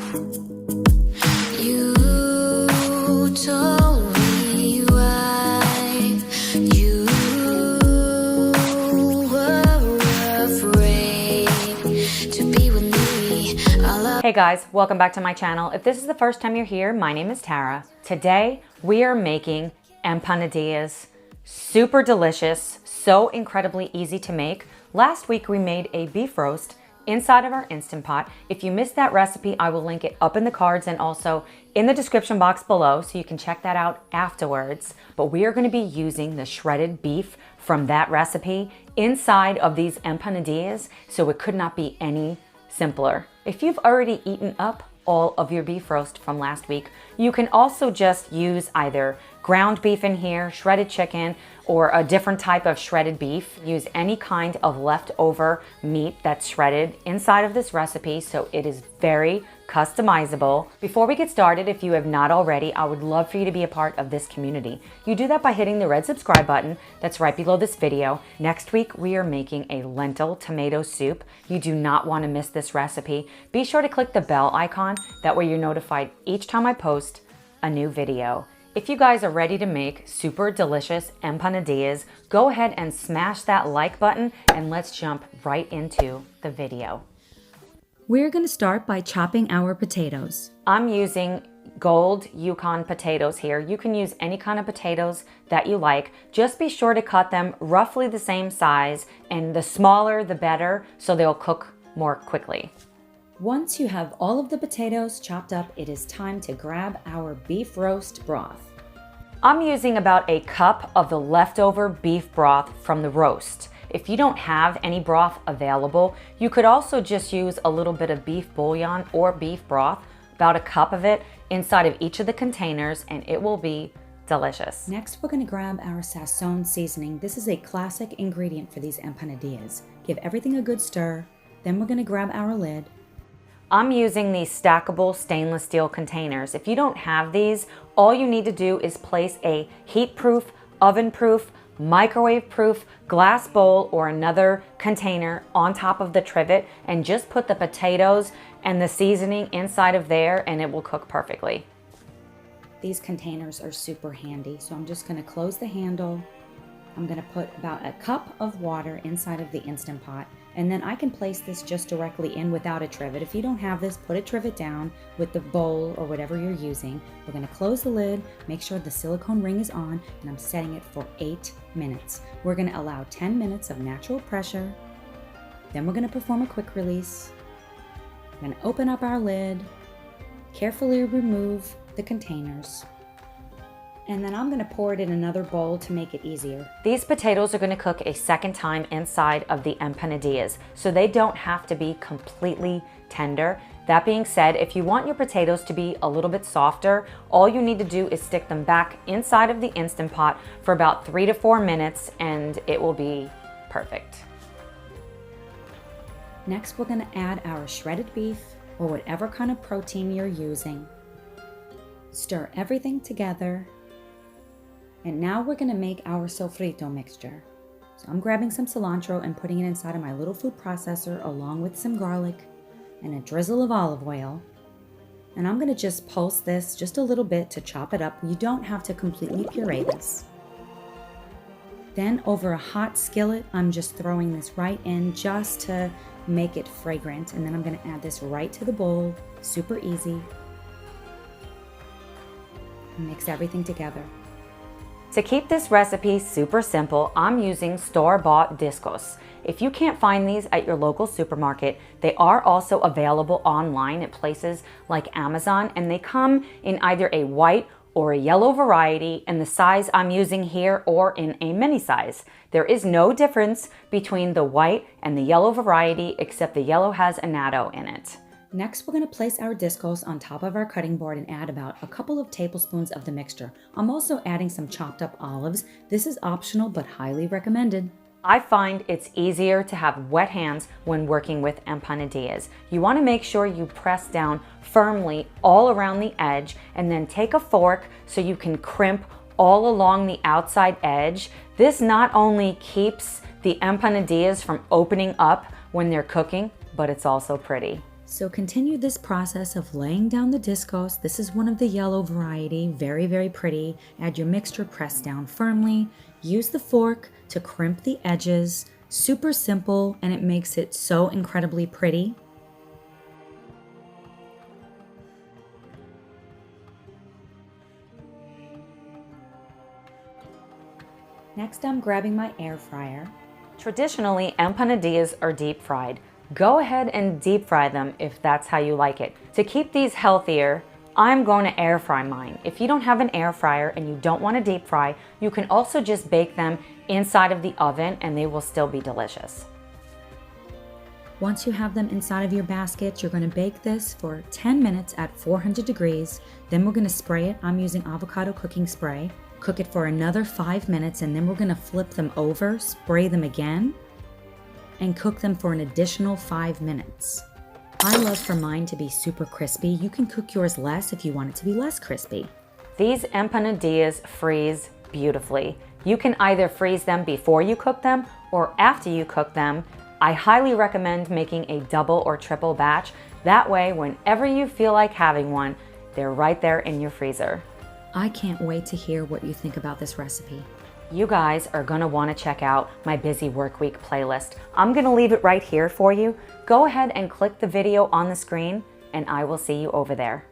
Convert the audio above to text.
You told me why you were afraid to be with me. Hey guys, welcome back to my channel. If this is the first time you're here, my name is Tara. Today we are making empanadillas. Super delicious, so incredibly easy to make. Last week we made a beef roast inside of our Instant Pot. If you missed that recipe, I will link it up in the cards and also in the description box below so you can check that out afterwards. But we are going to be using the shredded beef from that recipe inside of these empanadillas, so it could not be any simpler. If you've already eaten up all of your beef roast from last week, you can also just use either ground beef in here, shredded chicken, or a different type of shredded beef. Use any kind of leftover meat that's shredded inside of this recipe, so it is very customizable. Before we get started, if you have not already, I would love for you to be a part of this community. You do that by hitting the red subscribe button that's right below this video. Next week, we are making a lentil tomato soup. You do not want to miss this recipe. Be sure to click the bell icon. That way you're notified each time I post a new video. If you guys are ready to make super delicious empanadillas, go ahead and smash that like button and let's jump right into the video. We're going to start by chopping our potatoes. I'm using Gold Yukon Potatoes here. You can use any kind of potatoes that you like. Just be sure to cut them roughly the same size, and the smaller the better, so they'll cook more quickly. Once you have all of the potatoes chopped up, it is time to grab our beef roast broth. I'm using about a cup of the leftover beef broth from the roast. If you don't have any broth available, you could also just use a little bit of beef bouillon or beef broth, about a cup of it, inside of each of the containers, and it will be delicious. Next, we're going to grab our Sazon seasoning. This is a classic ingredient for these empanadillas. Give everything a good stir. Then we're going to grab our lid. I'm using these stackable stainless steel containers. If you don't have these, all you need to do is place a heat-proof, oven-proof, microwave-proof glass bowl or another container on top of the trivet and just put the potatoes and the seasoning inside of there and it will cook perfectly. These containers are super handy, so I'm just going to close the handle. I'm going to put about a cup of water inside of the Instant Pot, and then I can place this just directly in without a trivet. If you don't have this, put a trivet down with the bowl or whatever you're using. We're going to close the lid, make sure the silicone ring is on, and I'm setting it for 8 minutes. We're going to allow 10 minutes of natural pressure. Then we're going to perform a quick release. I'm going to open up our lid, carefully remove the containers, and then I'm going to pour it in another bowl to make it easier. These potatoes are going to cook a second time inside of the empanadillas, so they don't have to be completely tender. That being said, if you want your potatoes to be a little bit softer, all you need to do is stick them back inside of the Instant Pot for about 3 to 4 minutes and it will be perfect. Next, we're going to add our shredded beef or whatever kind of protein you're using. Stir everything together. And now we're going to make our sofrito mixture. So I'm grabbing some cilantro and putting it inside of my little food processor along with some garlic and a drizzle of olive oil. And I'm going to just pulse this just a little bit to chop it up. You don't have to completely puree this. Then over a hot skillet, I'm just throwing this right in just to make it fragrant. And then I'm going to add this right to the bowl. Super easy. Mix everything together. To keep this recipe super simple, I'm using store-bought discos. If you can't find these at your local supermarket, they are also available online at places like Amazon, and they come in either a white or a yellow variety in the size I'm using here or in a mini size. There is no difference between the white and the yellow variety except the yellow has annatto in it. Next, we're going to place our discos on top of our cutting board and add about a couple of tablespoons of the mixture. I'm also adding some chopped up olives. This is optional but highly recommended. I find it's easier to have wet hands when working with empanadillas. You want to make sure you press down firmly all around the edge and then take a fork so you can crimp all along the outside edge. This not only keeps the empanadillas from opening up when they're cooking, but it's also pretty. So continue this process of laying down the discos. This is one of the yellow variety, very, very pretty. Add your mixture, press down firmly. Use the fork to crimp the edges. Super simple, and it makes it so incredibly pretty. Next, I'm grabbing my air fryer. Traditionally, empanadillas are deep fried. Go ahead and deep fry them if that's how you like it. To keep these healthier, I'm going to air fry mine. If you don't have an air fryer and you don't want to deep fry, you can also just bake them inside of the oven and they will still be delicious. Once you have them inside of your basket, you're going to bake this for 10 minutes at 400 degrees. Then we're going to spray it. I'm using avocado cooking spray. Cook it for another 5 minutes, and then we're going to flip them over, spray them again, and cook them for an additional 5 minutes. I love for mine to be super crispy. You can cook yours less if you want it to be less crispy. These empanadillas freeze beautifully. You can either freeze them before you cook them or after you cook them. I highly recommend making a double or triple batch. That way, whenever you feel like having one, they're right there in your freezer. I can't wait to hear what you think about this recipe. You guys are gonna wanna check out my busy work week playlist. I'm gonna leave it right here for you. Go ahead and click the video on the screen and I will see you over there.